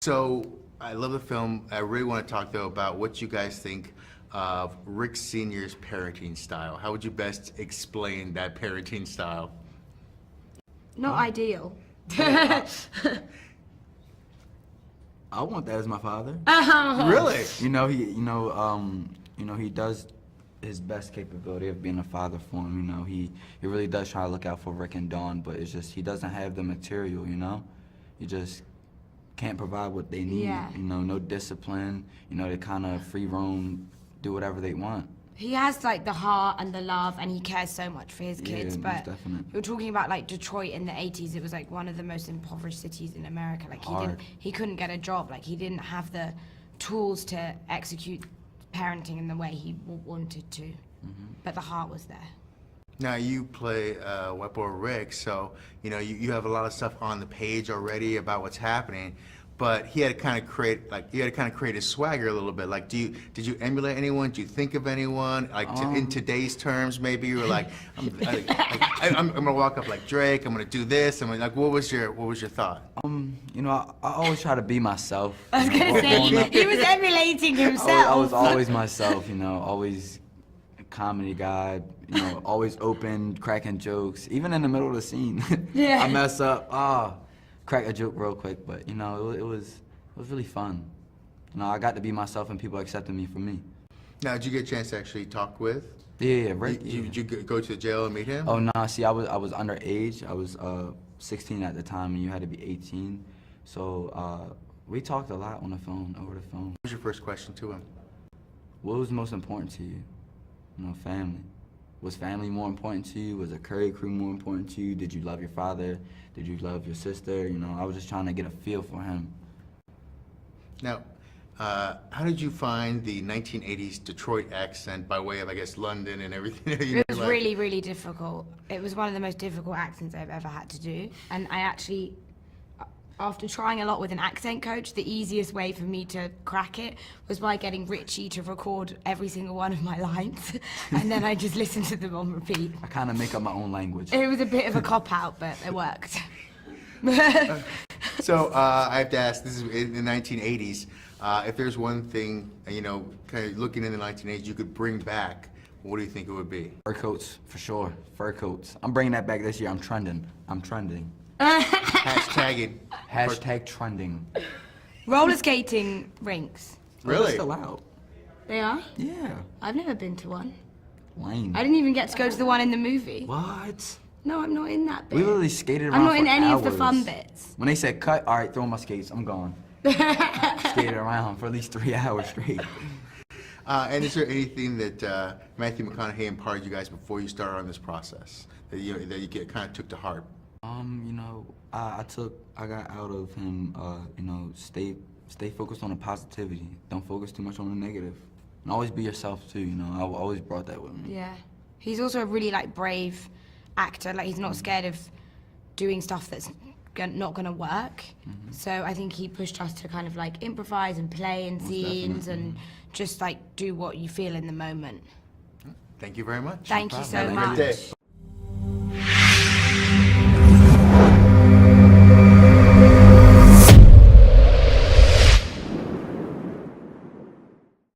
So I love the film. I really want to talk though about what you guys think of Rick Sr.'s parenting style. How would you best explain that parenting style? Not ideal. I want that as my father. Really? He does his best capability of being a father for him. He really does try to look out for Rick and Dawn, but it's just he doesn't have the material. He just can't provide what they need. Yeah. No discipline. They kind of free roam, do whatever they want. He has like the heart and the love, and he cares so much for his kids. Yeah, but most definitely. you're talking about like Detroit in the 80s. It was like one of the most impoverished cities in America. Like he couldn't get a job. Like he didn't have the tools to execute parenting in the way he wanted to. But the heart was there. Now you play Wepo Rick, so you have a lot of stuff on the page already about what's happening. But he had to kind of create his swagger a little bit. Like, did you emulate anyone? Do you think of anyone? Like in today's terms, maybe you were like, I'm gonna walk up like Drake. I'm gonna do this. Like, what was your thought? I always try to be myself. I was gonna say he was emulating himself. I was always myself. Always a comedy guy. Always open, cracking jokes, even in the middle of the scene. Yeah. I mess up. Crack a joke real quick, but it was really fun. I got to be myself and people accepted me for me. Now, did you get a chance to actually talk with? Yeah, right. Did you go to the jail and meet him? Oh no, see, I was underage. I was 16 at the time, and you had to be 18. So we talked a lot on the phone, over the phone. What was your first question to him? What was most important to you? Family. Was family more important to you? Was the Curry crew more important to you? Did you love your father? Did you love your sister? I was just trying to get a feel for him. Now, how did you find the 1980s Detroit accent by way of, I guess, London and everything? It was really, really difficult. It was one of the most difficult accents I've ever had to do. And I actually, after trying a lot with an accent coach, the easiest way for me to crack it was by getting Richie to record every single one of my lines. And then I just listened to them on repeat. I kind of make up my own language. It was a bit of a cop-out, but it worked. So I have to ask, this is in the 1980s, if there's one thing, kind of looking in the 1980s you could bring back, what do you think it would be? Fur coats, for sure. Fur coats. I'm bringing that back this year. I'm trending. Hashtagging. Hashtag trending. Roller skating rinks. Really? They're still out. They are? Yeah. I've never been to one. Lame. I didn't even get to go to the one in the movie. What? No, I'm not in that bit. We literally skated around I'm not in for any hours. of the fun bits. When they said cut, all right, throw my skates, I'm gone. Skated around for at least 3 hours straight. And is there anything that Matthew McConaughey imparted you guys before you started on this process that you kind of took to heart? I got out of him, stay focused on the positivity. Don't focus too much on the negative. And always be yourself too, I always brought that with me. Yeah. He's also a really brave actor. He's not scared of doing stuff that's not gonna work. So I think he pushed us to kind of improvise and play in scenes and just do what you feel in the moment. Thank you very much. Thank you so Have a much. great day.